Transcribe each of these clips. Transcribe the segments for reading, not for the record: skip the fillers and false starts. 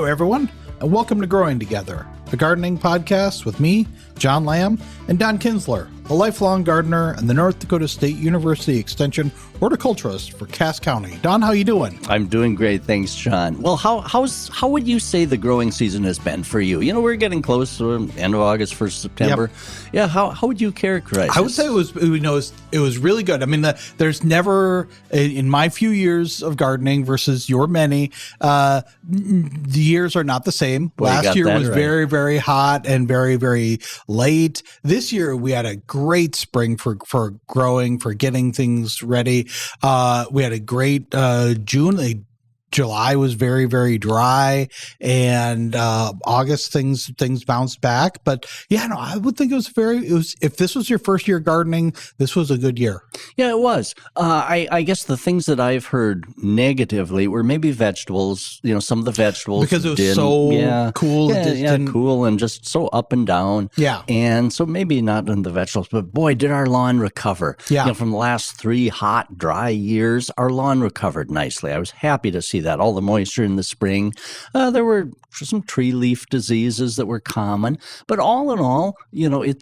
Hello, everyone, and welcome to Growing Together, a gardening podcast with me, John Lamb, and Don Kinsler, a lifelong gardener and the North Dakota State University Extension horticulturist for Cass County. Don, how you doing? I'm doing great, thanks, John. Well, how would you say the growing season has been for you? You know, we're getting close to end of August, 1st September. Yep. Yeah, how would you characterize it? I would say it was really good. I mean, there's never, in my few years of gardening versus your many, the years are not the same. Boy, Last year was right. very, very hot and very, very late. This year we had a great spring for growing, for getting things ready. We had a great June. July was very, very dry, and August things bounced back. But yeah, no, I would think it was if this was your first year gardening, this was a good year. Yeah, it was. I guess the things that I've heard negatively were maybe vegetables. You know, some of the vegetables because it was so cool. Cool and just so up and down. Yeah, and so maybe not in the vegetables, but boy, did our lawn recover. Yeah, you know, from the last 3 hot, dry years, our lawn recovered nicely. I was happy to see that, all the moisture in the spring. There were some tree leaf diseases that were common, but all in all, you know, I'd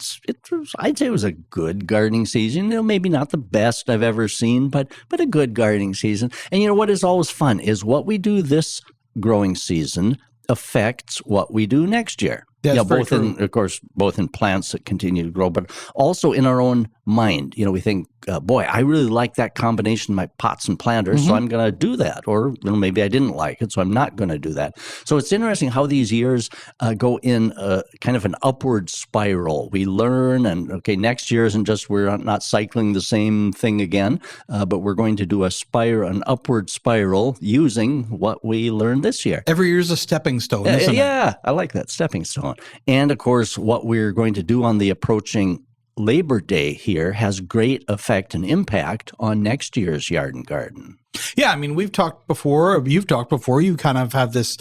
say it was a good gardening season. You know, maybe not the best I've ever seen, but a good gardening season. And you know what is always fun is what we do this growing season affects what we do next year. That's both in plants that continue to grow, but also in our own mind. You know, we think, boy, I really like that combination of my pots and planters, so I'm going to do that. Or maybe I didn't like it, so I'm not going to do that. So it's interesting how these years go in kind of an upward spiral. We learn, and okay, next year isn't just we're not cycling the same thing again, but we're going to do an upward spiral using what we learned this year. Every year is a stepping stone, isn't it? Yeah, I like that, stepping stone. And of course, what we're going to do on the approaching Labor Day here has great effect and impact on next year's yard and garden. Yeah, I mean, you've talked before, you kind of have this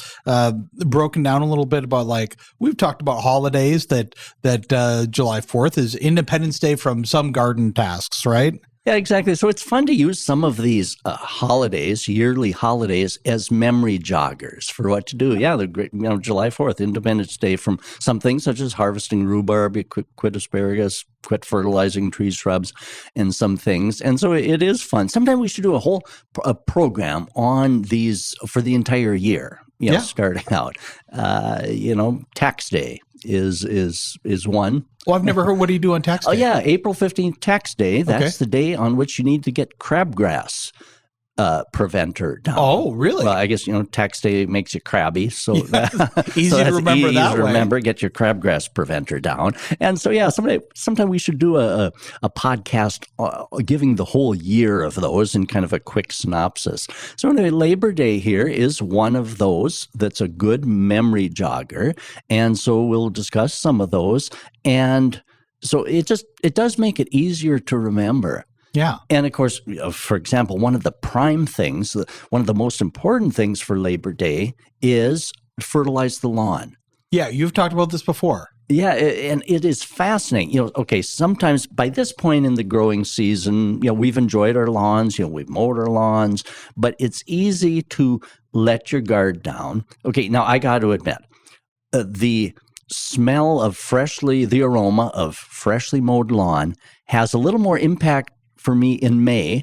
broken down a little bit about, like, we've talked about holidays that July 4th is Independence Day from some garden tasks, right? Yeah, exactly. So it's fun to use some of these yearly holidays, as memory joggers for what to do. Yeah, the great, July 4th, Independence Day, from some things such as harvesting rhubarb, quit asparagus, quit fertilizing tree shrubs, and some things. And so it is fun. Sometimes we should do a whole program on these for the entire year. Starting out, tax day is one. Well, I've never heard. What do you do on tax day? Oh, yeah, April 15th, tax day. That's the day on which you need to get preventer crabgrass down. Oh, really? Well, I guess, tax day makes you crabby. So easy to remember that way. Easy to remember, get your crabgrass preventer down. And so, yeah, sometime we should do a podcast giving the whole year of those in kind of a quick synopsis. So anyway, Labor Day here is one of those that's a good memory jogger. And so we'll discuss some of those. And so it does make it easier to remember. Yeah. And of course, for example, one of the prime things, one of the most important things for Labor Day is fertilize the lawn. Yeah, you've talked about this before. Yeah, and it is fascinating. Sometimes by this point in the growing season, we've enjoyed our lawns, we've mowed our lawns, but it's easy to let your guard down. Okay, now I got to admit, the aroma of freshly mowed lawn has a little more impact for me in May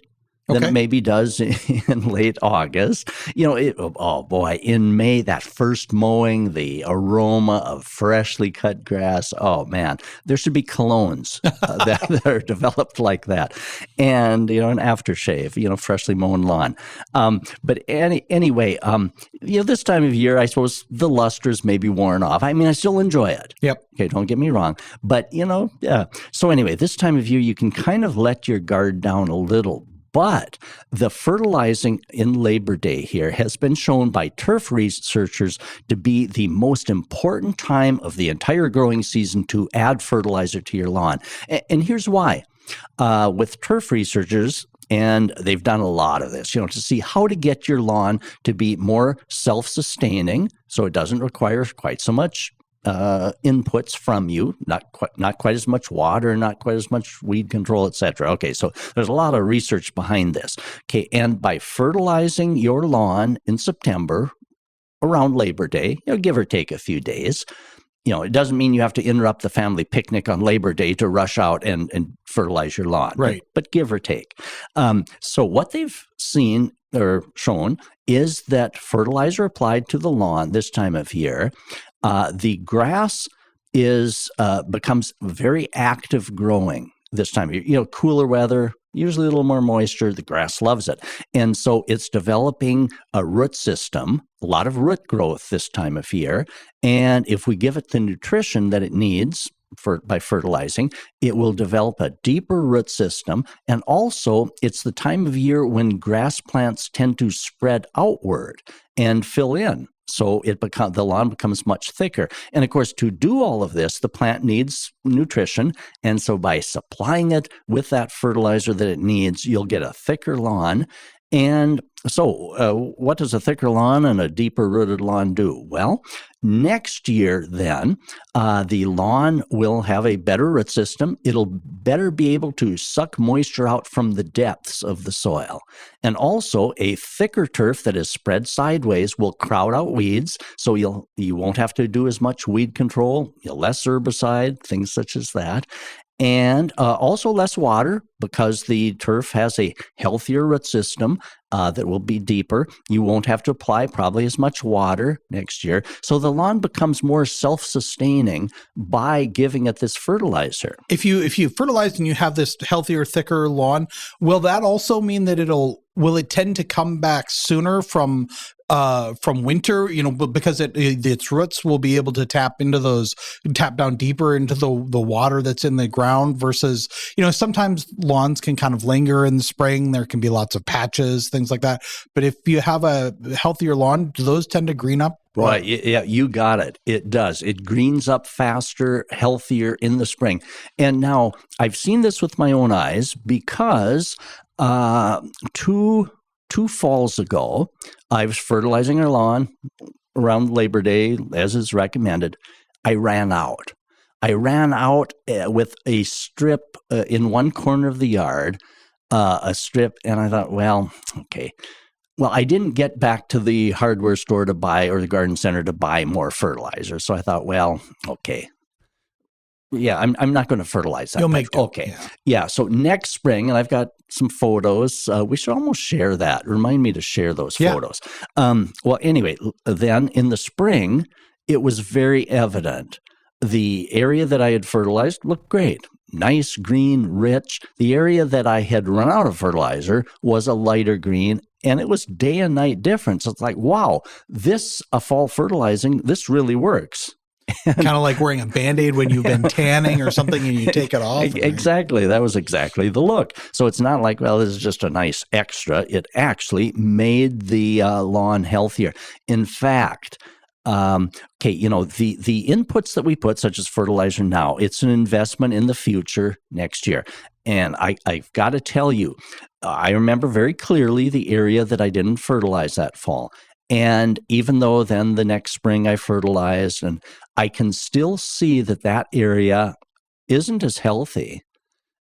than it maybe does in late August. In May, that first mowing, the aroma of freshly cut grass, oh man, there should be colognes that are developed like that. And, an aftershave, freshly mown lawn. But anyway, this time of year, I suppose the luster's maybe worn off. I mean, I still enjoy it. Yep. Okay, don't get me wrong. But, yeah. So anyway, this time of year, you can kind of let your guard down a little. But the fertilizing in Labor Day here has been shown by turf researchers to be the most important time of the entire growing season to add fertilizer to your lawn. And here's why. With turf researchers, and they've done a lot of this, to see how to get your lawn to be more self-sustaining, so it doesn't require quite so much inputs from you, not quite as much water, not quite as much weed control, etc. Okay, so there's a lot of research behind this. Okay, and by fertilizing your lawn in September, around Labor Day, give or take a few days. It doesn't mean you have to interrupt the family picnic on Labor Day to rush out and fertilize your lawn, right? But give or take. So what they've seen or shown is that fertilizer applied to the lawn this time of year, the grass becomes very active growing this time of year. Cooler weather, usually a little more moisture, the grass loves it. And so it's developing a root system, a lot of root growth this time of year. And if we give it the nutrition that it needs by fertilizing, it will develop a deeper root system. And also, it's the time of year when grass plants tend to spread outward and fill in. So the lawn becomes much thicker. And of course, to do all of this, the plant needs nutrition. And so by supplying it with that fertilizer that it needs, you'll get a thicker lawn. And so what does a thicker lawn and a deeper rooted lawn do? Well, next year then, the lawn will have a better root system. It'll better be able to suck moisture out from the depths of the soil. And also a thicker turf that is spread sideways will crowd out weeds, so you won't have to do as much weed control, less herbicide, things such as that. And also less water, because the turf has a healthier root system that will be deeper. You won't have to apply probably as much water next year. So the lawn becomes more self-sustaining by giving it this fertilizer. If you fertilize and you have this healthier, thicker lawn, will that also mean that will it tend to come back sooner from winter, because its roots will be able to tap down deeper into the water that's in the ground versus, sometimes lawns can kind of linger in the spring. There can be lots of patches, things like that. But if you have a healthier lawn, do those tend to green up? Right. Yeah, you got it. It does. It greens up faster, healthier in the spring. And now I've seen this with my own eyes because two falls ago, I was fertilizing our lawn around Labor Day, as is recommended. I ran out with a strip in one corner of the yard, and I thought, well, okay. Well, I didn't get back to the hardware store to buy, or the garden center to buy more fertilizer. So I thought, well, okay. Yeah, I'm not going to fertilize that. You'll make it. Okay. Yeah. So next spring, and I've got some photos. We should almost share that. Remind me to share those photos. Well, anyway, then in the spring, it was very evident. The area that I had fertilized looked great. Nice, green, rich. The area that I had run out of fertilizer was a lighter green, and it was day and night difference. It's like, wow, fall fertilizing, this really works. Kind of like wearing a Band-Aid when you've been tanning or something and you take it off. Exactly. That was exactly the look. So it's not like, well, this is just a nice extra. It actually made the lawn healthier. In fact, the inputs that we put, such as fertilizer now, it's an investment in the future next year. And I've got to tell you, I remember very clearly the area that I didn't fertilize that fall. And even though then the next spring I fertilized, and I can still see that area isn't as healthy.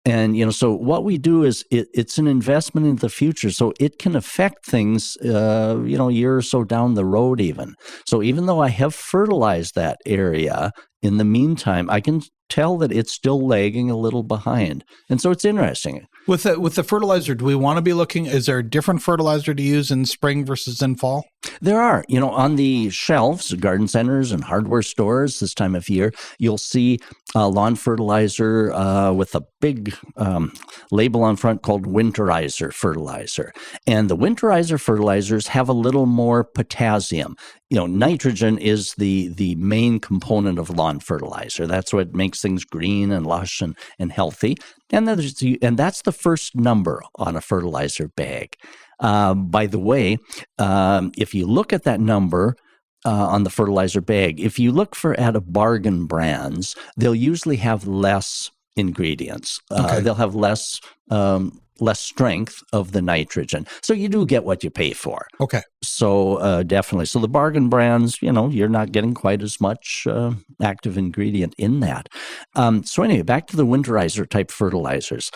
And, so what we do is it's an investment in the future. So it can affect things, a year or so down the road even. So even though I have fertilized that area, in the meantime, I can tell that it's still lagging a little behind. And so it's interesting. With the fertilizer, do we want to be looking, is there a different fertilizer to use in spring versus in fall? There are. On the shelves, garden centers and hardware stores this time of year, you'll see lawn fertilizer with a big label on front called winterizer fertilizer. And the winterizer fertilizers have a little more potassium. Nitrogen is the main component of lawn fertilizer. That's what makes things green and lush and healthy. And that's the first number on a fertilizer bag. By the way, if you look at that number on the fertilizer bag, if you look at a bargain brands, they'll usually have less ingredients. They'll have less strength of the nitrogen. So you do get what you pay for. Okay. So definitely. So the bargain brands, you're not getting quite as much active ingredient in that. So anyway, back to the winterizer type fertilizers.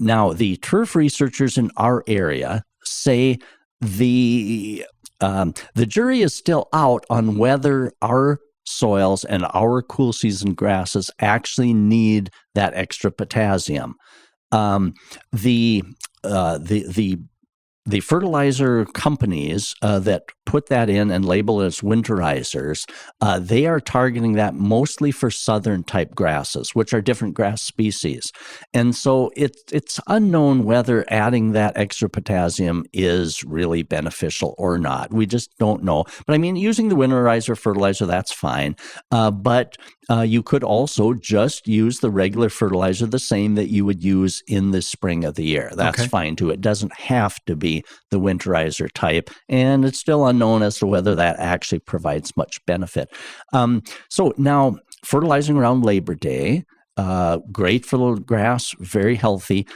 Now, the turf researchers in our area say the The jury is still out on whether our soils and our cool season grasses actually need that extra potassium. Um, the the fertilizer companies that put that in and label it as winterizers, they are targeting that mostly for southern type grasses, which are different grass species. And so it's unknown whether adding that extra potassium is really beneficial or not. We just don't know. But I mean, using the winterizer fertilizer, that's fine. But you could also just use the regular fertilizer, the same that you would use in the spring of the year. That's fine too. It doesn't have to be the winterizer type, and it's still unknown as to whether that actually provides much benefit. So now, fertilizing around Labor Day, great for the grass, very healthy.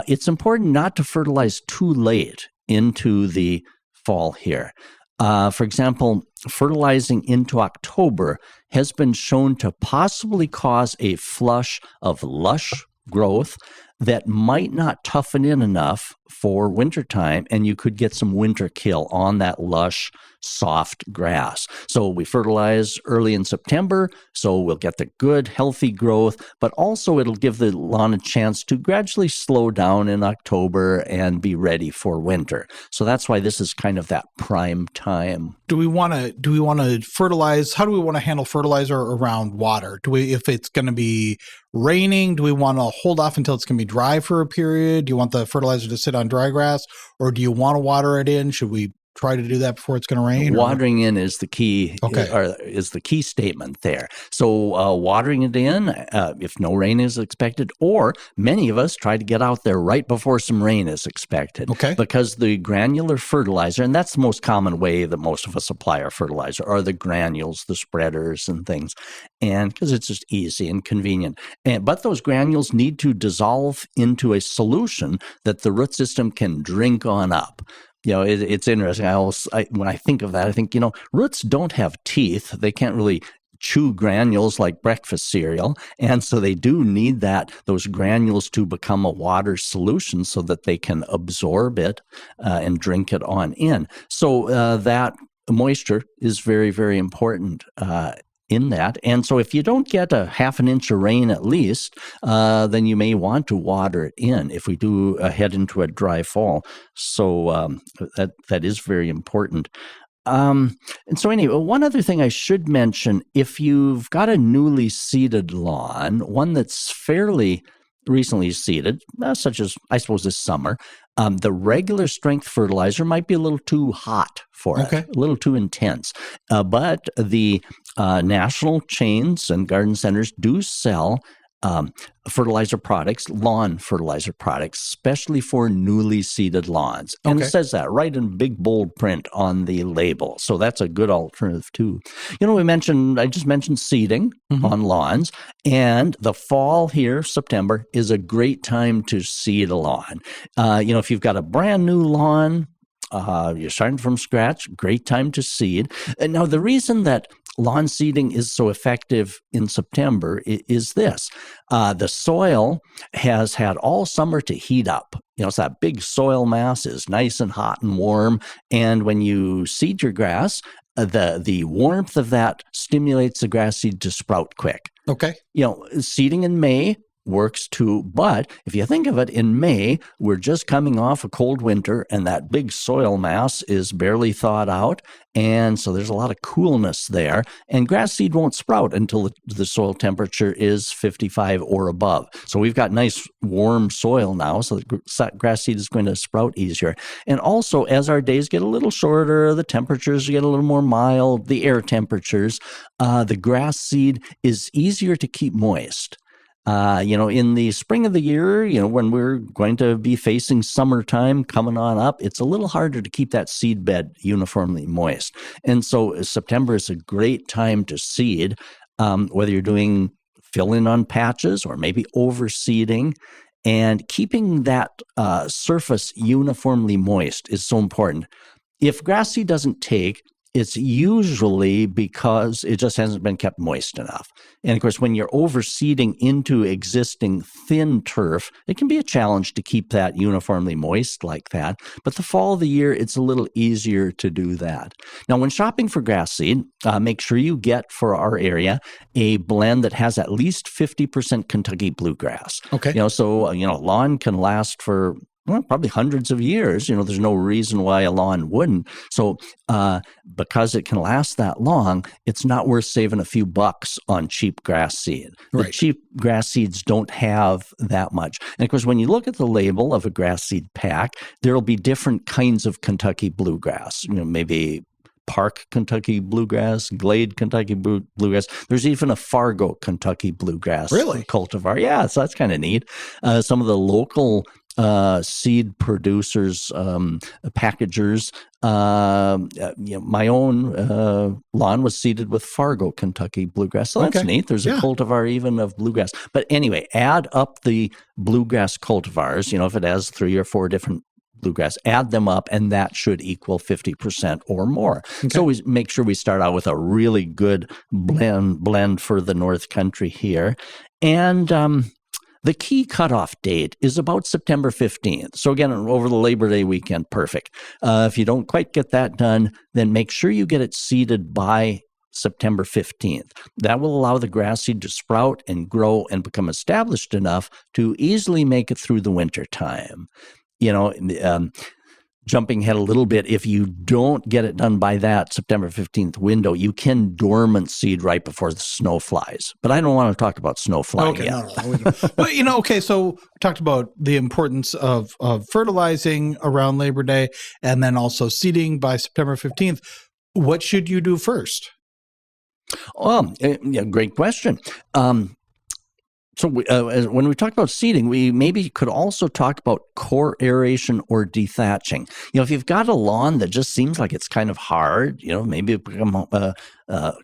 It's important not to fertilize too late into the fall here. For example, fertilizing into October has been shown to possibly cause a flush of lush growth that might not toughen in enough for wintertime, and you could get some winter kill on that lush, soft grass. So we fertilize early in September, so we'll get the good, healthy growth, but also it'll give the lawn a chance to gradually slow down in October and be ready for winter. So that's why this is kind of that prime time. Do we want to fertilize? How do we want to handle fertilizer around water? If it's going to be raining, do we want to hold off until it's going to be dry for a period? Do you want the fertilizer to sit on dry grass, or do you want to water it in? Should we try to do that before it's going to rain? Watering in is the key, is the key statement there. So watering it in if no rain is expected, or many of us try to get out there right before some rain is expected. Because the granular fertilizer, and that's the most common way that most of us apply our fertilizer, are the granules, the spreaders and things, and because it's just easy and convenient. But those granules need to dissolve into a solution that the root system can drink on up. It's interesting. When I think of that, I think, roots don't have teeth. They can't really chew granules like breakfast cereal. And so they do need those granules to become a water solution so that they can absorb it and drink it on in. So that moisture is very, very important in that. And so if you don't get a half an inch of rain at least, then you may want to water it in if we do head into a dry fall. So that is very important. And so anyway, one other thing I should mention, if you've got a newly seeded lawn, one that's fairly recently seeded, such as I suppose this summer, the regular strength fertilizer might be a little too hot for it, a little too intense. But the national chains and garden centers do sell fertilizer products, lawn fertilizer products, especially for newly seeded lawns. And it says that right in big bold print on the label. So that's a good alternative too. I just mentioned seeding on lawns, and the fall here, September, is a great time to seed a lawn. If you've got a brand new lawn, you're starting from scratch, great time to seed. And now the reason that lawn seeding is so effective in September is this. The soil has had all summer to heat up. So that big soil mass is nice and hot and warm. And when you seed your grass, the warmth of that stimulates the grass seed to sprout quick. Seeding in May works too, but if you think of it, in May, we're just coming off a cold winter and that big soil mass is barely thawed out, and so there's a lot of coolness there, and grass seed won't sprout until the soil temperature is 55 or above. So we've got nice warm soil now, so the grass seed is going to sprout easier. And also, as our days get a little shorter, the temperatures get a little more mild, the air temperatures, the grass seed is easier to keep moist. In the spring of the year, when we're going to be facing summertime coming on up, it's a little harder to keep that seed bed uniformly moist. And so September is a great time to seed, whether you're doing fill-in on patches or maybe overseeding. And keeping that surface uniformly moist is so important. If grass seed doesn't take, it's usually because it just hasn't been kept moist enough. And of course, when you're overseeding into existing thin turf, it can be a challenge to keep that uniformly moist like that. But the fall of the year, it's a little easier to do that. Now, when shopping for grass seed, make sure you get for our area a blend that has at least 50% Kentucky bluegrass. Okay. So lawn can last for probably hundreds of years. There's no reason why a lawn wouldn't. So because it can last that long, it's not worth saving a few bucks on cheap grass seed. Right. The cheap grass seeds don't have that much. And of course, when you look at the label of a grass seed pack, there'll be different kinds of Kentucky bluegrass. Maybe Park Kentucky bluegrass, Glade Kentucky bluegrass. There's even a Fargo Kentucky bluegrass cultivar. Yeah, so that's kind of neat. Some of the local seed producers, packagers. My own lawn was seeded with Fargo Kentucky bluegrass, so that's neat. There's a cultivar even of bluegrass. But anyway, add up the bluegrass cultivars. If it has 3 or 4 different bluegrass, add them up, and that should equal 50% or more. Okay. So we make sure we start out with a really good blend for the North Country here. And the key cutoff date is about September 15th. So again, over the Labor Day weekend, perfect. If you don't quite get that done, then make sure you get it seeded by September 15th. That will allow the grass seed to sprout and grow and become established enough to easily make it through the winter time. Jumping ahead a little bit, if you don't get it done by that September 15th window, you can dormant seed right before the snow flies. But I don't want to talk about snow flying yet. No. Well, so we talked about the importance of fertilizing around Labor Day and then also seeding by September 15th. What should you do first? Great question. So when we talk about seeding, we maybe could also talk about core aeration or dethatching. If you've got a lawn that just seems like it's kind of hard, maybe it become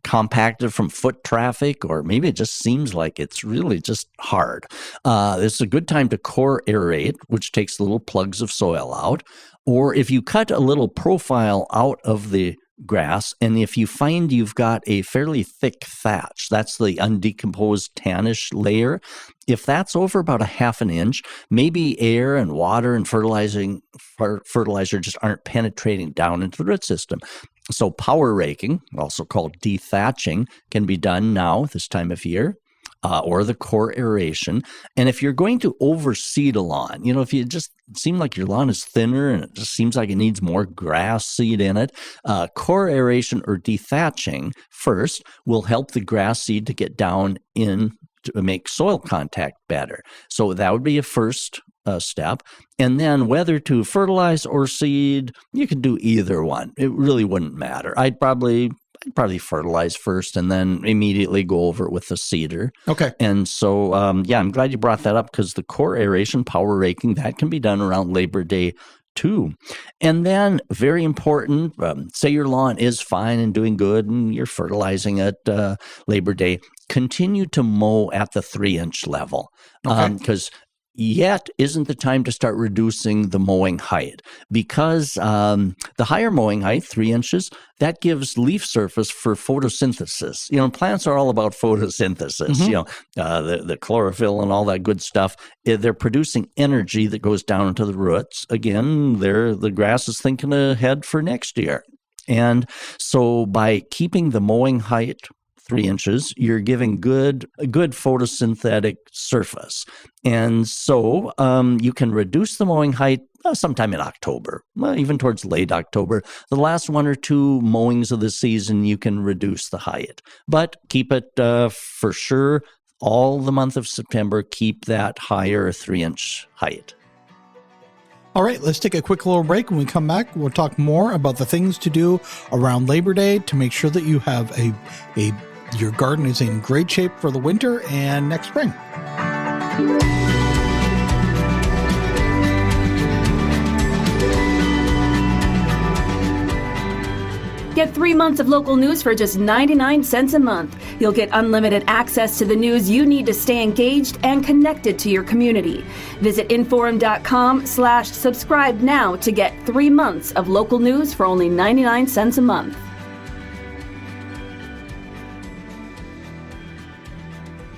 compacted from foot traffic, or maybe it just seems like it's really just hard. This is a good time to core aerate, which takes little plugs of soil out. Or if you cut a little profile out of the grass, and if you find you've got a fairly thick thatch, that's the undecomposed tannish layer, if that's over about a half an inch, maybe air and water and fertilizer just aren't penetrating down into the root system. So power raking, also called dethatching, can be done now this time of year. Or the core aeration. And if you're going to overseed a lawn, if you just seem like your lawn is thinner and it just seems like it needs more grass seed in it, core aeration or dethatching first will help the grass seed to get down in to make soil contact better. So that would be a first step. And then whether to fertilize or seed, you could do either one. It really wouldn't matter. I'd probably fertilize first and then immediately go over it with the seeder. Okay. And so, I'm glad you brought that up, because the core aeration, power raking, that can be done around Labor Day too. And then, very important, say your lawn is fine and doing good and you're fertilizing at Labor Day, continue to mow at the 3-inch level. Because yet isn't the time to start reducing the mowing height, because the higher mowing height, 3 inches, that gives leaf surface for photosynthesis. Plants are all about photosynthesis. Mm-hmm. The chlorophyll and all that good stuff. They're producing energy that goes down into the roots. Again, the grass is thinking ahead for next year. And so by keeping the mowing height 3 inches, you're giving a good photosynthetic surface. And so you can reduce the mowing height sometime in October, even towards late October. The last 1 or 2 mowings of the season, you can reduce the height. But keep it for sure all the month of September, keep that higher 3-inch height. All right, let's take a quick little break. When we come back, we'll talk more about the things to do around Labor Day to make sure that you have your garden is in great shape for the winter and next spring. Get 3 months of local news for just 99 cents a month. You'll get unlimited access to the news you need to stay engaged and connected to your community. Visit inforum.com/subscribe now to get 3 months of local news for only 99 cents a month.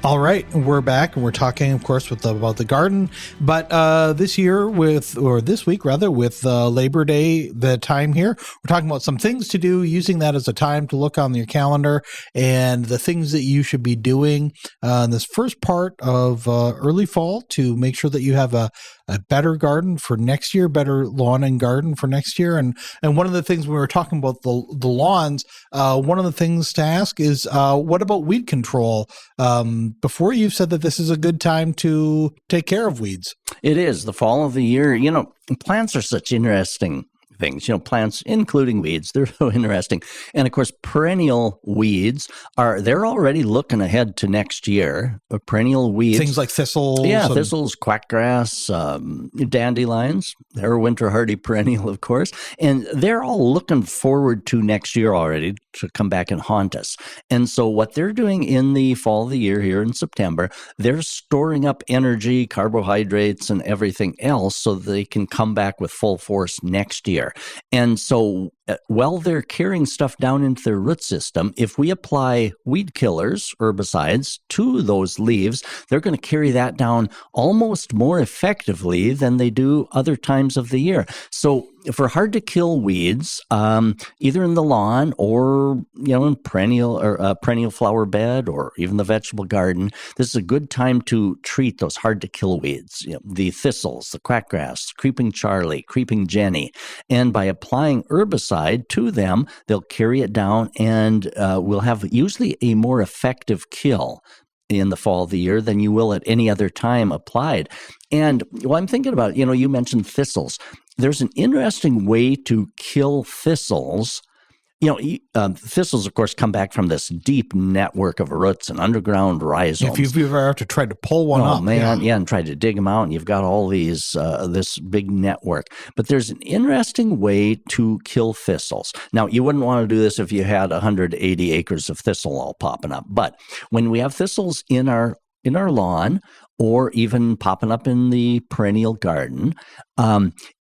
All right, we're back, and we're talking, of course, about the garden. But this week, with Labor Day, the time here, we're talking about some things to do, using that as a time to look on your calendar, and the things that you should be doing in this first part of early fall to make sure that you have a better garden for next year, better lawn and garden for next year. And one of the things when we were talking about the lawns, one of the things to ask is, what about weed control? Before, you've said that this is a good time to take care of weeds. It is the fall of the year. Plants are such interesting things. Plants, including weeds, they're so interesting. And of course, perennial weeds they're already looking ahead to next year. Perennial weeds. Things like thistles. Yeah, thistles, quackgrass, dandelions. They're a winter hardy perennial, of course. And they're all looking forward to next year already to come back and haunt us. And so what they're doing in the fall of the year here in September, they're storing up energy, carbohydrates, and everything else so they can come back with full force next year. And so while they're carrying stuff down into their root system, if we apply weed killers, herbicides, to those leaves, they're going to carry that down almost more effectively than they do other times of the year. So for hard to kill weeds, either in the lawn or in perennial flower bed or even the vegetable garden, this is a good time to treat those hard to kill weeds. The thistles, the quackgrass, creeping Charlie, creeping Jenny, and by applying herbicide to them, they'll carry it down and will have usually a more effective kill in the fall of the year than you will at any other time applied. And I'm thinking about, you mentioned thistles. There's an interesting way to kill thistles. Thistles, of course, come back from this deep network of roots and underground rhizomes. If you've ever had to try to pull one up. Oh, man, yeah, and try to dig them out, and you've got all these, this big network. But there's an interesting way to kill thistles. Now, you wouldn't want to do this if you had 180 acres of thistle all popping up. But when we have thistles in our lawn, or even popping up in the perennial garden,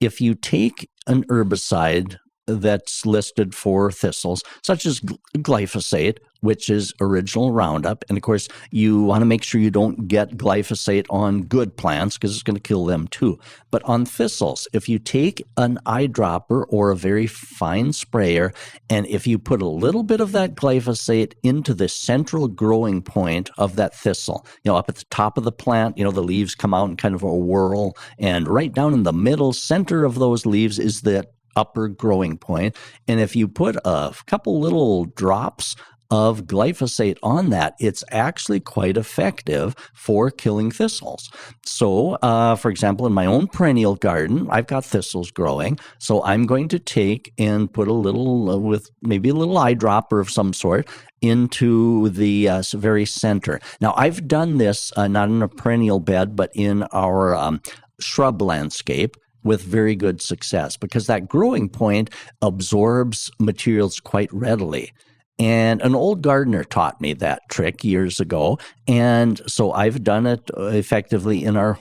if you take an herbicide that's listed for thistles, such as glyphosate, which is original Roundup. And of course, you want to make sure you don't get glyphosate on good plants because it's going to kill them too. But on thistles, if you take an eyedropper or a very fine sprayer, and if you put a little bit of that glyphosate into the central growing point of that thistle, up at the top of the plant, the leaves come out in kind of a whirl, and right down in the middle center of those leaves is the upper growing point. And if you put a couple little drops of glyphosate on that, it's actually quite effective for killing thistles. So, for example, in my own perennial garden, I've got thistles growing. So I'm going to take and put a little, with maybe a little eyedropper of some sort, into the very center. Now, I've done this not in a perennial bed, but in our shrub landscape, with very good success, because that growing point absorbs materials quite readily. And an old gardener taught me that trick years ago, and so I've done it effectively in our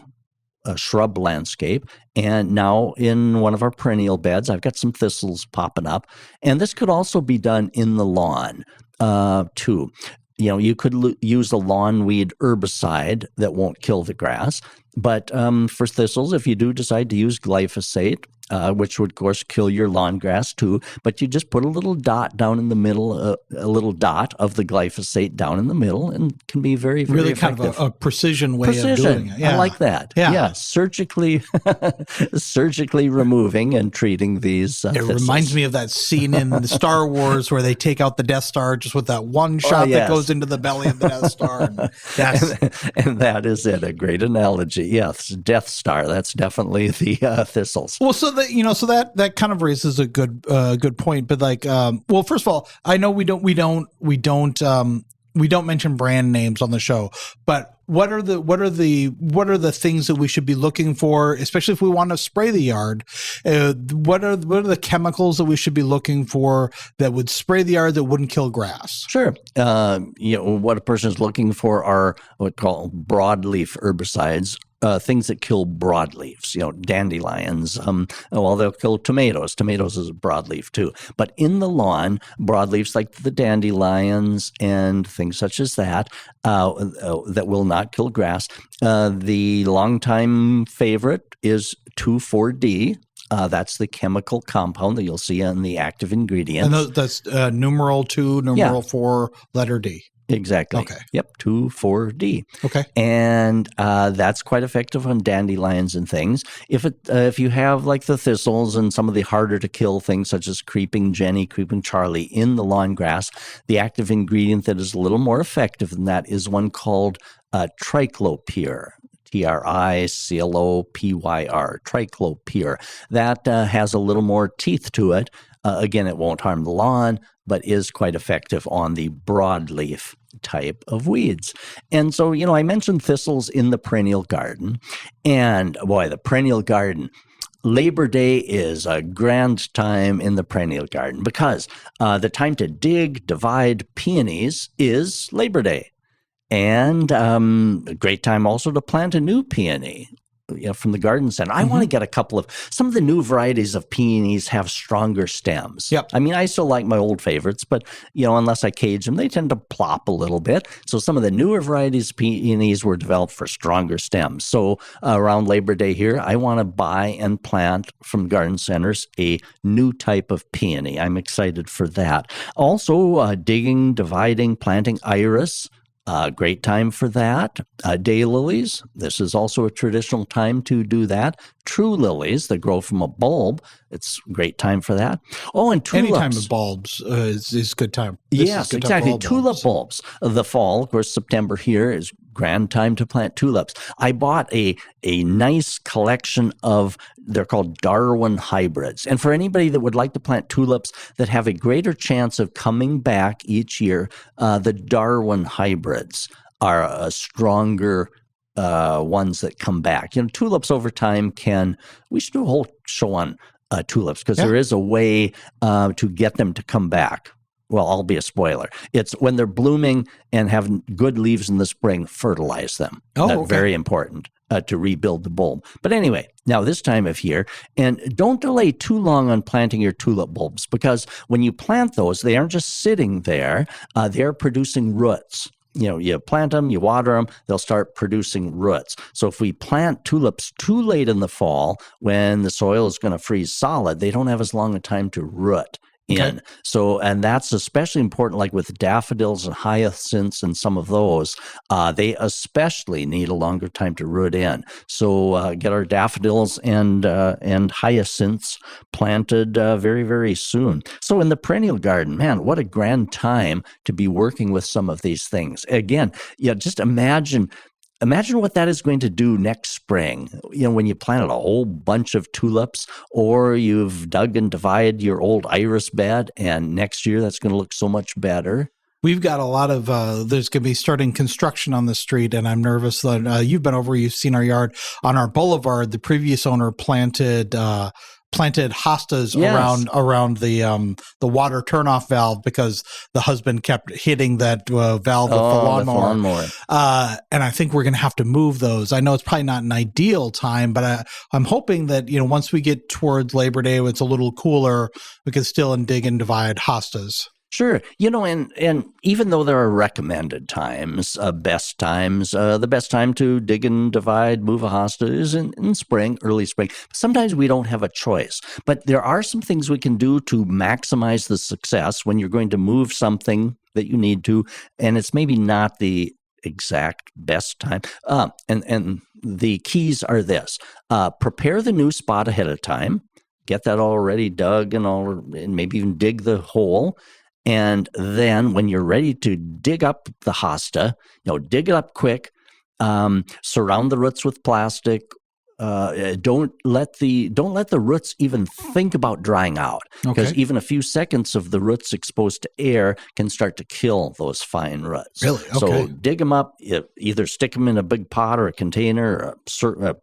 shrub landscape, and now in one of our perennial beds, I've got some thistles popping up, and this could also be done in the lawn too. You could use a lawn weed herbicide that won't kill the grass. But for thistles, if you do decide to use glyphosate, which would, of course, kill your lawn grass too, but you just put a little dot down in the middle, a little dot of the glyphosate down in the middle, and can be very, very really effective. Kind of a precision way of doing it. Yeah. I like that. Yeah, surgically removing and treating these It thistles. reminds me of that scene in the Star Wars where they take out the Death Star just with that one shot that goes into the belly of the Death Star. And that is it. A great analogy. Yes, Death Star. That's definitely the thistles. Well, so that kind of raises a good point. But well, first of all, I know we don't mention brand names on the show, but what are the things that we should be looking for, especially if we want to spray the yard? What are the chemicals that we should be looking for that would spray the yard that wouldn't kill grass? Sure. What a person is looking for are what we call broadleaf herbicides, things that kill broadleaves, dandelions. Well, they'll kill tomatoes. Tomatoes is a broadleaf too. But in the lawn, broadleaves like the dandelions and things such as that, that will not kill grass. The longtime favorite is 2,4-D. That's the chemical compound that you'll see in the active ingredients. And that's numeral 2, numeral 4, letter D. Exactly. Okay. Yep, 2,4-D. Okay. And that's quite effective on dandelions and things. If you have like the thistles and some of the harder to kill things such as creeping Jenny, creeping Charlie in the lawn grass, the active ingredient that is a little more effective than that is one called triclopyr. Triclopyr, triclopyr. That has a little more teeth to it. Again, it won't harm the lawn, but is quite effective on the broadleaf type of weeds. And so, I mentioned thistles in the perennial garden. And boy, the perennial garden, Labor Day is a grand time in the perennial garden because the time to dig, divide peonies is Labor Day. And a great time also to plant a new peony from the garden center. I want to get some of the new varieties of peonies have stronger stems. Yep. I mean, I still like my old favorites, but, unless I cage them, they tend to plop a little bit. So some of the newer varieties of peonies were developed for stronger stems. So around Labor Day here, I want to buy and plant from garden centers a new type of peony. I'm excited for that. Also, digging, dividing, planting iris. Great time for that. Daylilies. This is also a traditional time to do that. True lilies that grow from a bulb. It's a great time for that. Oh, and tulips. Any time of bulbs is good time. Yes, exactly. Tulip bulbs. The fall, of course, September here is grand time to plant tulips. I bought a nice collection of, they're called Darwin hybrids. And for anybody that would like to plant tulips that have a greater chance of coming back each year, the Darwin hybrids are a stronger ones that come back. Tulips over time we should do a whole show on tulips because there is a way to get them to come back. Well, I'll be a spoiler. It's when they're blooming and have good leaves in the spring, fertilize them. Oh, okay. Very important to rebuild the bulb. But anyway, now this time of year, and don't delay too long on planting your tulip bulbs because when you plant those, they aren't just sitting there. They're producing roots. You plant them, you water them, they'll start producing roots. So if we plant tulips too late in the fall, when the soil is going to freeze solid, they don't have as long a time to root in. Okay. So, and that's especially important, like with daffodils and hyacinths and some of those, they especially need a longer time to root in. So get our daffodils and hyacinths planted very, very soon. So in the perennial garden, man, what a grand time to be working with some of these things. Again, just imagine what that is going to do next spring, when you planted a whole bunch of tulips or you've dug and divided your old iris bed, and next year that's going to look so much better. We've got a lot of, there's going to be starting construction on the street, and I'm nervous that you've been over, you've seen our yard. On our boulevard, the previous owner planted hostas around the water turnoff valve because the husband kept hitting that valve with the lawnmower. And I think we're going to have to move those. I know it's probably not an ideal time, but I'm hoping that once we get towards Labor Day, when it's a little cooler, we can still dig and divide hostas. Sure. And even though there are recommended times, best times, the best time to dig and divide, move a hosta is in spring, early spring. Sometimes we don't have a choice, but there are some things we can do to maximize the success when you're going to move something that you need to, and it's maybe not the exact best time. And the keys are this. Prepare the new spot ahead of time. Get that already dug and maybe even dig the hole. And then when you're ready to dig up the hosta, dig it up quick, surround the roots with plastic. Don't let the roots even think about drying out, because even a few seconds of the roots exposed to air can start to kill those fine roots. Really? Okay. So dig them up, either stick them in a big pot or a container, or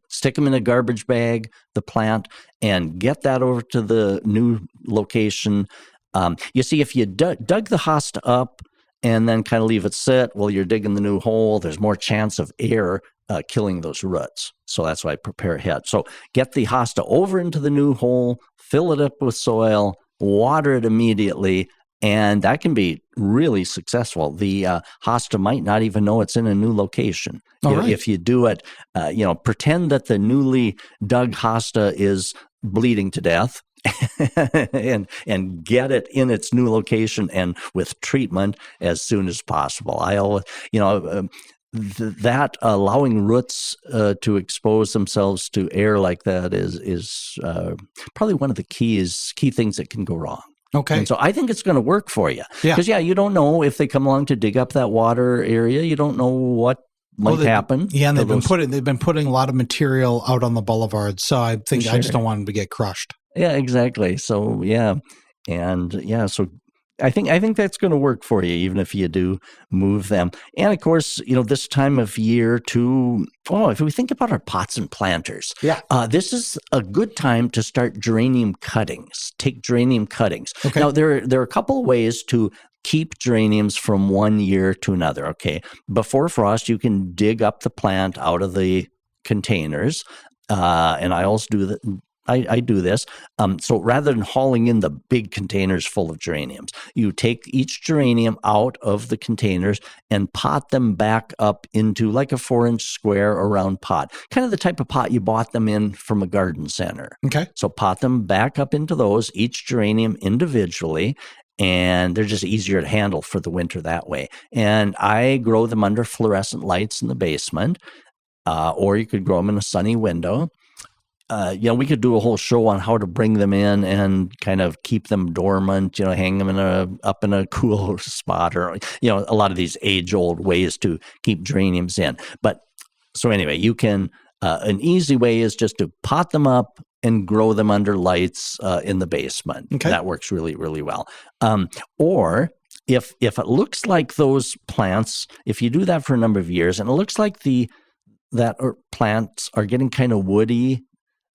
stick them in a garbage bag, the plant, and get that over to the new location. You see, if you dug the hosta up and then kind of leave it sit while you're digging the new hole, there's more chance of air killing those roots. So that's why I prepare ahead. So get the hosta over into the new hole, fill it up with soil, water it immediately, and that can be really successful. The hosta might not even know it's in a new location. Right. If you do it, pretend that the newly dug hosta is bleeding to death. and get it in its new location and with treatment as soon as possible. I always, that allowing roots to expose themselves to air like that is probably one of the key things that can go wrong. Okay. And so I think it's going to work for you. Yeah. Because, you don't know if they come along to dig up that water area. You don't know what might happen. Yeah, and they've been putting a lot of material out on the boulevard. So I think I just don't want them to get crushed. Yeah, exactly. So, yeah. And, so I think that's going to work for you, even if you do move them. And of course, this time of year too. Oh, if we think about our pots and planters, this is a good time to start geranium cuttings. Take geranium cuttings. Okay. Now there are a couple of ways to keep geraniums from one year to another. Okay, before frost, you can dig up the plant out of the containers, and I also do that. I do this. So rather than hauling in the big containers full of geraniums, you take each geranium out of the containers and pot them back up into like a 4-inch square or round pot, kind of the type of pot you bought them in from a garden center. Okay. So pot them back up into those, each geranium individually, and they're just easier to handle for the winter that way. And I grow them under fluorescent lights in the basement, or you could grow them in a sunny window. We could do a whole show on how to bring them in and kind of keep them dormant, hang them up in a cool spot, or, a lot of these age-old ways to keep geraniums in. But so anyway, you can, an easy way is just to pot them up and grow them under lights in the basement. Okay. That works really, really well. Or if it looks like those plants, if you do that for a number of years and it looks like plants are getting kind of woody,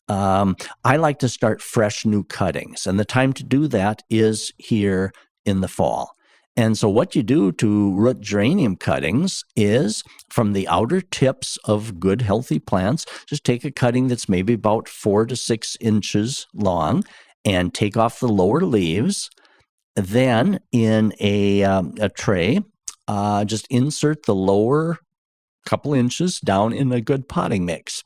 I like to start fresh new cuttings, and the time to do that is here in the fall. And so what you do to root geranium cuttings is from the outer tips of good, healthy plants, just take a cutting that's maybe about 4 to 6 inches long and take off the lower leaves. Then in a tray, just insert the lower couple inches down in a good potting mix.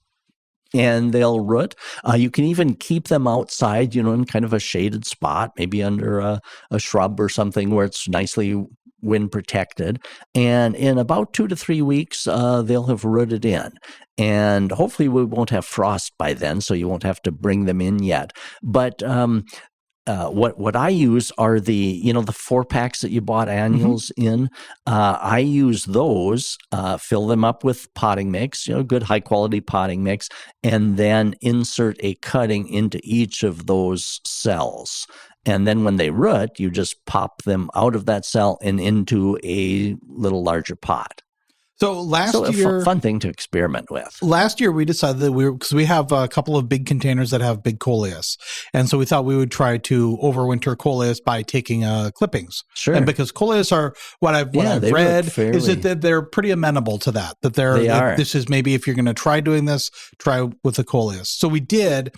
And they'll root. You can even keep them outside, in kind of a shaded spot, maybe under a shrub or something where it's nicely wind protected. And in about 2 to 3 weeks, they'll have rooted in. And hopefully we won't have frost by then, so you won't have to bring them in yet. But what I use are the 4-packs that you bought annuals in. I use those, fill them up with potting mix, good high quality potting mix, and then insert a cutting into each of those cells. And then when they root, you just pop them out of that cell and into a little larger pot. So last year, a fun thing to experiment with. Last year we decided that because we have a couple of big containers that have big coleus, and so we thought we would try to overwinter coleus by taking clippings. Sure. And because coleus are what I've read is that they're pretty amenable to that. That they are. This is maybe if you're going to try doing this, try with the coleus. So we did,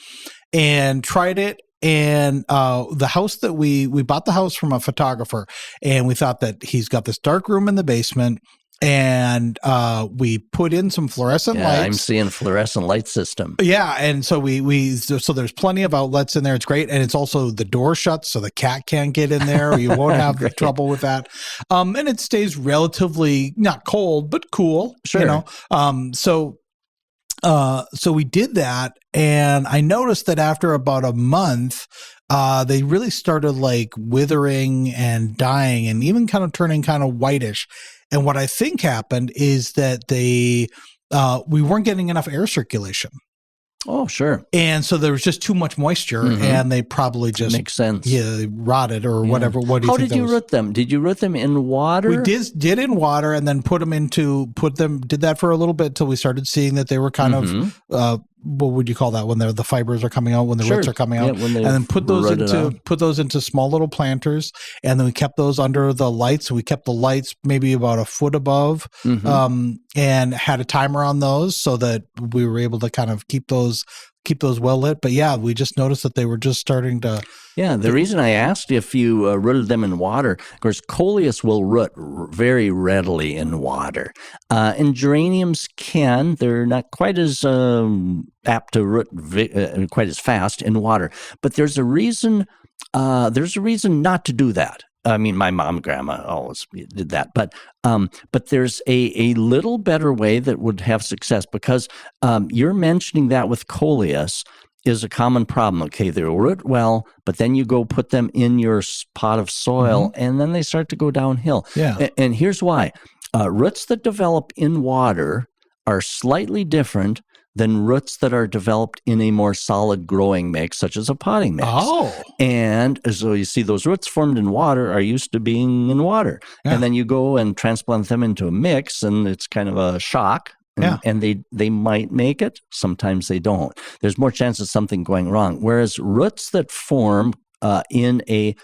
and tried it. And the house that we bought the house from a photographer, and we thought that he's got this dark room in the basement. And we put in some fluorescent lights. I'm seeing fluorescent light system. Yeah, and so so there's plenty of outlets in there. It's great, and it's also the door shut, so the cat can't get in there. Or you won't have trouble with that. And it stays relatively not cold but cool. Sure. So we did that, and I noticed that after about a month, they really started like withering and dying, and even kind of turning kind of whitish. And what I think happened is that we weren't getting enough air circulation. Oh, sure. And so there was just too much moisture, and they probably just makes sense. Yeah, they rotted or whatever. What do you think? How did you root them? Did you root them in water? We did in water, and then did that for a little bit till we started seeing that they were kind of what would you call that when the fibers are coming out, when the roots are coming out, when and then put those rooted into small little planters, and then we kept those under the lights. We kept the lights maybe about a foot above, and had a timer on those so that we were able to kind of keep those well lit. But yeah, we just noticed that they were just starting to. Yeah, the reason I asked if you rooted them in water, of course, coleus will root very readily in water. And geraniums can. They're not quite as apt to root quite as fast in water. But there's a reason not to do that. I mean, my mom and grandma always did that. But there's a little better way that would have success, because you're mentioning that with coleus is a common problem. Okay, they root well, but then you go put them in your pot of soil, and then they start to go downhill. Yeah. And here's why. Roots that develop in water are slightly different than roots that are developed in a more solid growing mix, such as a potting mix. Oh. And so you see those roots formed in water are used to being in water. Yeah. And then you go and transplant them into a mix, and it's kind of a shock. And they might make it. Sometimes they don't. There's more chance of something going wrong. Whereas roots that form in a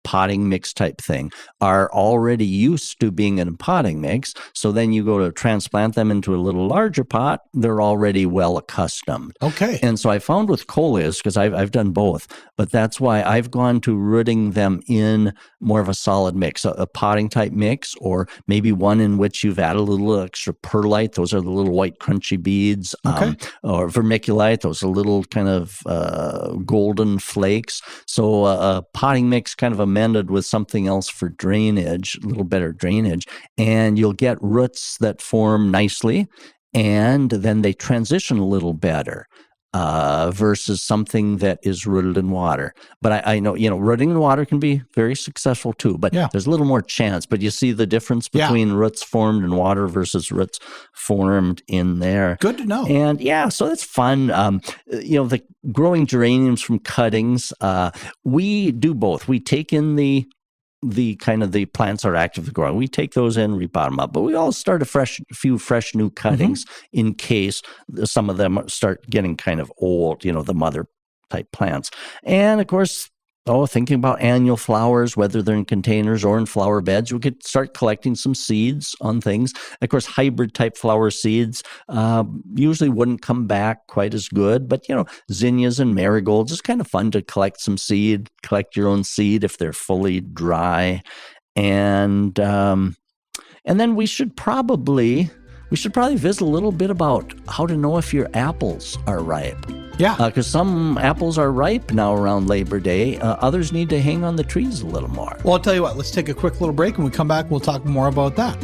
potting mix type thing are already used to being in a potting mix. So then you go to transplant them into a little larger pot, they're already well accustomed. Okay. And so I found with coleus, because I've done both, but that's why I've gone to rooting them in more of a solid mix, a potting type mix, or maybe one in which you've added a little extra perlite. Those are the little white crunchy beads. Or vermiculite. Those are little kind of golden flakes. So a potting mix kind of amended with something else for drainage, a little better drainage, and you'll get roots that form nicely, and then they transition a little better versus something that is rooted in water. But I know, rooting in water can be very successful too, but there's a little more chance. But you see the difference between roots formed in water versus roots formed in there. Good to know. And so that's fun. The growing geraniums from cuttings, we do both. We take in the plants are actively growing. We take those in, we pot them up, but we all start a few fresh new cuttings in case some of them start getting kind of old, the mother type plants. And of course, thinking about annual flowers, whether they're in containers or in flower beds, we could start collecting some seeds on things. Of course, hybrid type flower seeds usually wouldn't come back quite as good, but zinnias and marigolds, it's kind of fun to collect your own seed if they're fully dry. And then we should probably visit a little bit about how to know if your apples are ripe. Yeah. Because some apples are ripe now around Labor Day. Others need to hang on the trees a little more. Well, I'll tell you what, let's take a quick little break. When we come back, we'll talk more about that.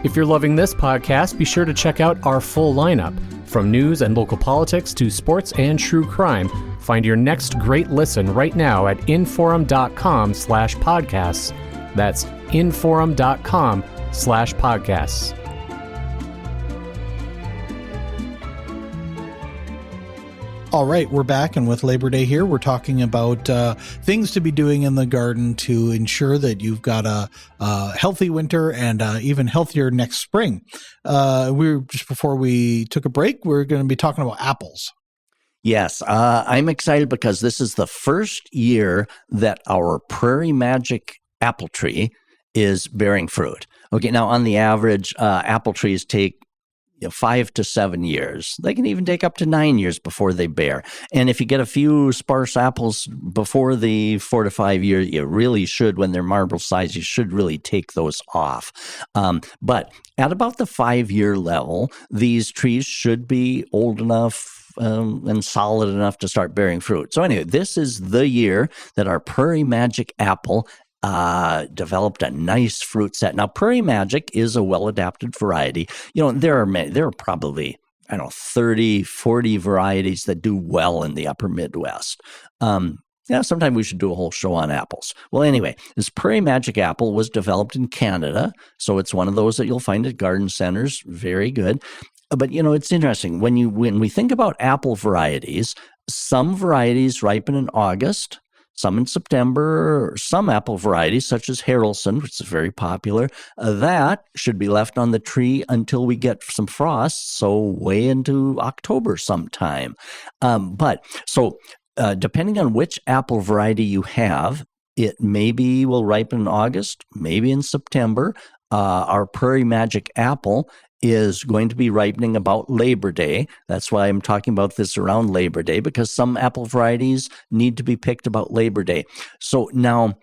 If you're loving this podcast, be sure to check out our full lineup. From news and local politics to sports and true crime, find your next great listen right now at inforum.com/podcasts. That's inforum.com/podcasts. All right, we're back, and with Labor Day here, we're talking about things to be doing in the garden to ensure that you've got a healthy winter and even healthier next spring. Just before we took a break, we're going to be talking about apples. Yes, I'm excited because this is the first year that our Prairie Magic apple tree is bearing fruit. Okay, now on the average, apple trees take 5 to 7 years. They can even take up to 9 years before they bear. And if you get a few sparse apples before the 4 to 5 year, you really should, when they're marble size, you should really take those off. But at about the 5-year level, these trees should be old enough and solid enough to start bearing fruit. So anyway, this is the year that our Prairie Magic apple developed a nice fruit set. Now, Prairie Magic is a well-adapted variety. There are probably, 30, 40 varieties that do well in the upper Midwest. Sometime we should do a whole show on apples. Well, anyway, this Prairie Magic apple was developed in Canada, so it's one of those that you'll find at garden centers. Very good. But, it's interesting. When we think about apple varieties, some varieties ripen in August, some in September. Some apple varieties, such as Harrelson, which is very popular, that should be left on the tree until we get some frost, so way into October sometime. Depending on which apple variety you have, it maybe will ripen in August, maybe in September. Our Prairie Magic apple is going to be ripening about Labor Day. That's why I'm talking about this around Labor Day, because some apple varieties need to be picked about Labor Day. So now,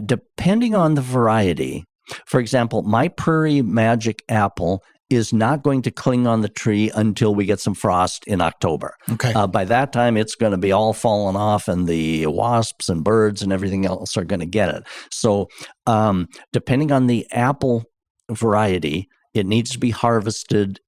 depending on the variety, for example, my Prairie Magic apple is not going to cling on the tree until we get some frost in October. Okay. By that time, it's going to be all fallen off, and the wasps and birds and everything else are going to get it. So depending on the apple variety, it needs to be harvested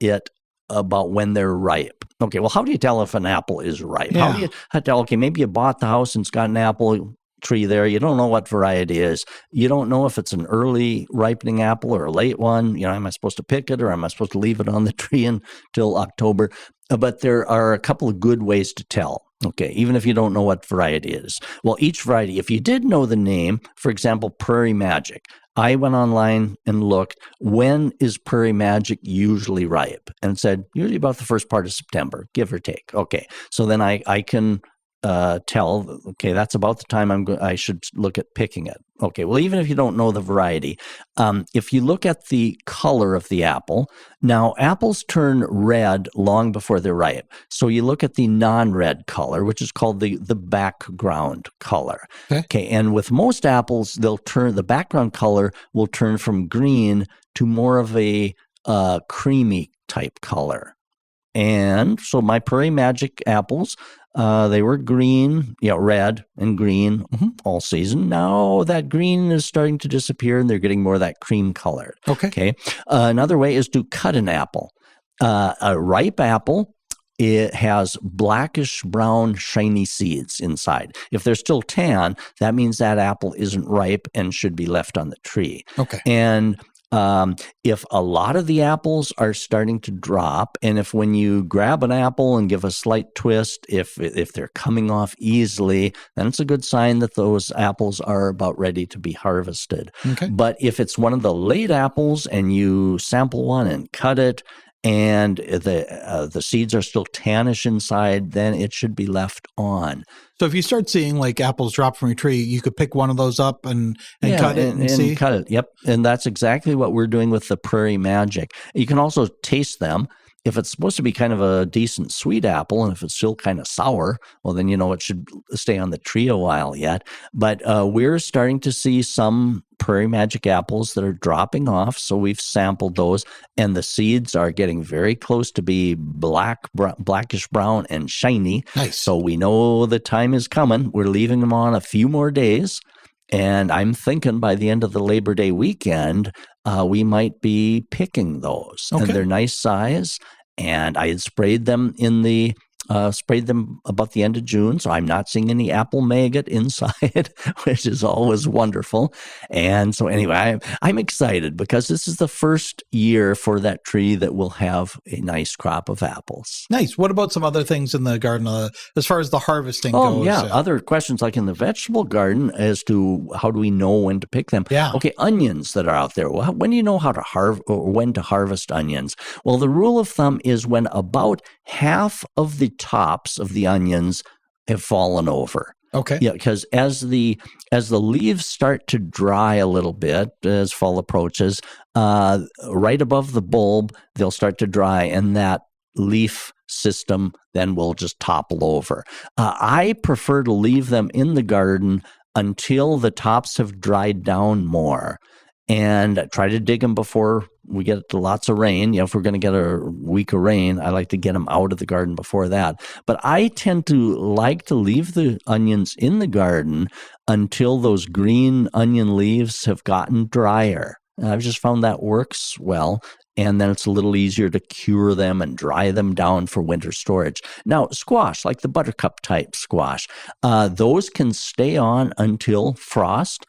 about when they're ripe. Okay, well, how do you tell if an apple is ripe? Yeah. How do you tell, okay, maybe you bought the house and it's got an apple tree there. You don't know what variety it is. You don't know if it's an early ripening apple or a late one. Am I supposed to pick it or am I supposed to leave it on the tree until October? But there are a couple of good ways to tell. Okay, even if you don't know what variety it is. Well, each variety, if you did know the name, for example, Prairie Magic, I went online and looked, when is Prairie Magic usually ripe? And it said, usually about the first part of September, give or take. Okay, so then I can tell, okay, that's about the time I should look at picking it. Okay, well, even if you don't know the variety, if you look at the color of the apple, now apples turn red long before they're ripe. So you look at the non-red color, which is called the background color. Okay, and with most apples, the background color will turn from green to more of a creamy type color. And so my Prairie Magic apples, they were green, red and green all season. Now that green is starting to disappear and they're getting more of that cream color. Okay. Another way is to cut an apple. A ripe apple, it has blackish brown shiny seeds inside. If they're still tan, that means that apple isn't ripe and should be left on the tree. Okay. And if a lot of the apples are starting to drop, and if when you grab an apple and give a slight twist, if they're coming off easily, then it's a good sign that those apples are about ready to be harvested. Okay. But if it's one of the late apples and you sample one and cut it, and the seeds are still tannish inside, then it should be left on. So if you start seeing like apples drop from your tree, you could pick one of those up and cut it and see? Cut it, yep. And that's exactly what we're doing with the Prairie Magic. You can also taste them. If it's supposed to be kind of a decent sweet apple, and if it's still kind of sour, well, then it should stay on the tree a while yet. But we're starting to see some Prairie Magic apples that are dropping off, so we've sampled those, and the seeds are getting very close to be blackish brown and shiny. Nice. So we know the time is coming. We're leaving them on a few more days. And I'm thinking by the end of the Labor Day weekend, we might be picking those. Okay. And they're nice size. And I had sprayed them sprayed them about the end of June, so I'm not seeing any apple maggot inside, which is always wonderful. And so anyway, I'm excited because this is the first year for that tree that will have a nice crop of apples. Nice. What about some other things in the garden as far as the harvesting goes? Oh, yeah. Other questions like in the vegetable garden as to how do we know when to pick them? Yeah. Okay, onions that are out there. Well, when do you know how to when to harvest onions? Well, the rule of thumb is when about half of the tops of the onions have fallen over. Okay. Yeah, because as the leaves start to dry a little bit as fall approaches, right above the bulb, they'll start to dry, and that leaf system then will just topple over. I prefer to leave them in the garden until the tops have dried down more, and try to dig them before we get lots of rain. If we're going to get a week of rain, I like to get them out of the garden before that. But I tend to like to leave the onions in the garden until those green onion leaves have gotten drier. And I've just found that works well. And then it's a little easier to cure them and dry them down for winter storage. Now, squash, like the buttercup type squash, those can stay on until frost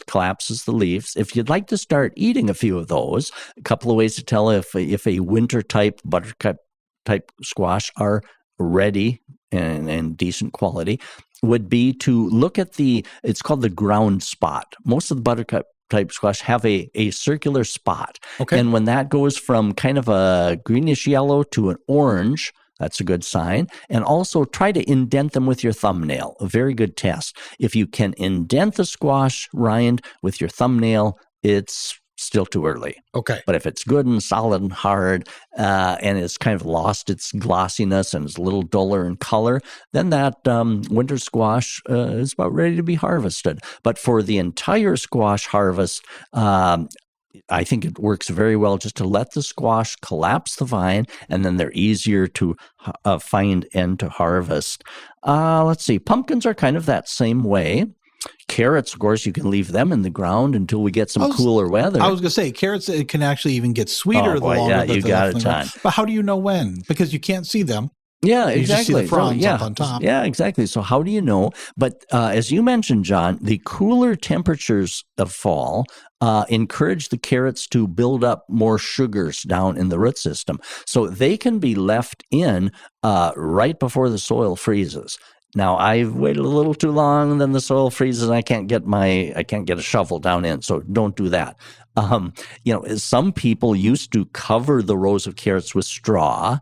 collapses the leaves. If you'd like to start eating a few of those, a couple of ways to tell if a winter type buttercup type squash are ready and decent quality. would be to look at it's called the ground spot. Most of the buttercup type squash have a circular spot. Okay. And when that goes from kind of a greenish yellow to an orange, that's a good sign. And also try to indent them with your thumbnail. A very good test. If you can indent the squash rind with your thumbnail, it's still too early. Okay. But if it's good and solid and hard, and it's kind of lost its glossiness and is a little duller in color, then that winter squash is about ready to be harvested. But for the entire squash harvest, I think it works very well just to let the squash collapse the vine, and then they're easier to find and to harvest. Let's see. Pumpkins are kind of that same way. Carrots, of course, you can leave them in the ground until we get some cooler weather. I was going to say, carrots, it can actually even get sweeter the longer that you got it, John. But how do you know when? Because you can't see them. Yeah, exactly. You just see the fronds up on top. Yeah, exactly. So how do you know? But as you mentioned, John, the cooler temperatures of fall encourage the carrots to build up more sugars down in the root system. So they can be left in right before the soil freezes. Now, I've waited a little too long, and then the soil freezes, and I can't get a shovel down in, so don't do that. Some people used to cover the rows of carrots with straw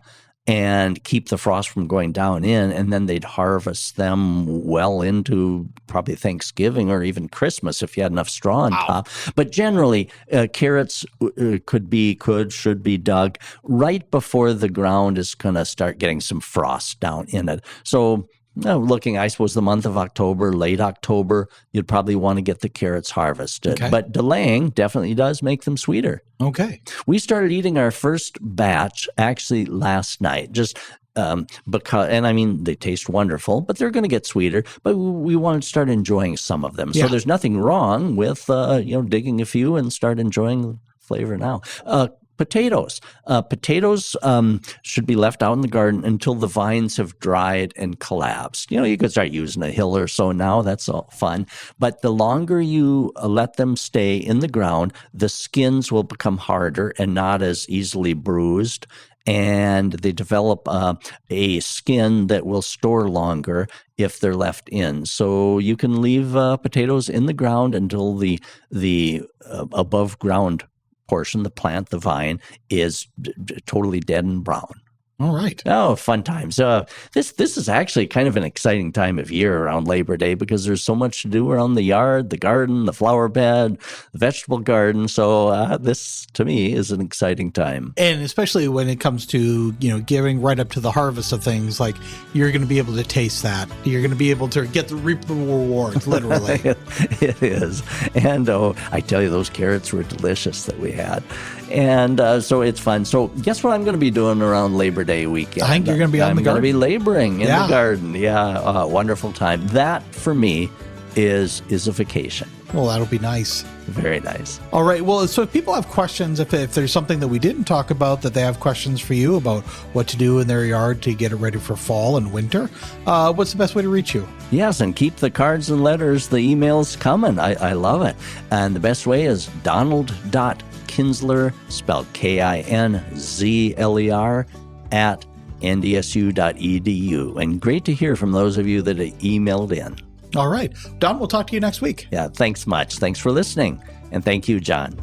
and keep the frost from going down in, and then they'd harvest them well into probably Thanksgiving or even Christmas if you had enough straw on top. But generally, carrots should be dug right before the ground is going to start getting some frost down in it. So looking, I suppose, the month of October, late October, you'd probably want to get the carrots harvested. Okay. But delaying definitely does make them sweeter. Okay. We started eating our first batch actually last night, just because, and I mean, they taste wonderful, but they're going to get sweeter. But we wanted to start enjoying some of them. So there's nothing wrong with digging a few and start enjoying the flavor now. Potatoes. Potatoes should be left out in the garden until the vines have dried and collapsed. You could start using a hill or so now. That's all fun. But the longer you let them stay in the ground, the skins will become harder and not as easily bruised. And they develop a skin that will store longer if they're left in. So you can leave potatoes in the ground until the above ground portion, the plant, the vine, is totally dead and brown. All right. Oh, fun times. This is actually kind of an exciting time of year around Labor Day because there's so much to do around the yard, the garden, the flower bed, the vegetable garden. So this, to me, is an exciting time. And especially when it comes to, giving right up to the harvest of things, like you're going to be able to taste that. You're going to be able to reap the rewards, literally. It is. And I tell you, those carrots were delicious that we had. And so it's fun. So guess what I'm going to be doing around Labor Day weekend? I think you're going to be out in the garden. I'm going to be laboring in the garden. Yeah, wonderful time. That, for me, is a vacation. Well, that'll be nice. Very nice. All right. Well, so if people have questions, if there's something that we didn't talk about, that they have questions for you about what to do in their yard to get it ready for fall and winter, what's the best way to reach you? Yes, and keep the cards and letters, the emails coming. I love it. And the best way is Donald.Kinsler, spelled Kinzler, at ndsu.edu. And great to hear from those of you that emailed in. All right. Don, we'll talk to you next week. Yeah, thanks much. Thanks for listening. And thank you, John.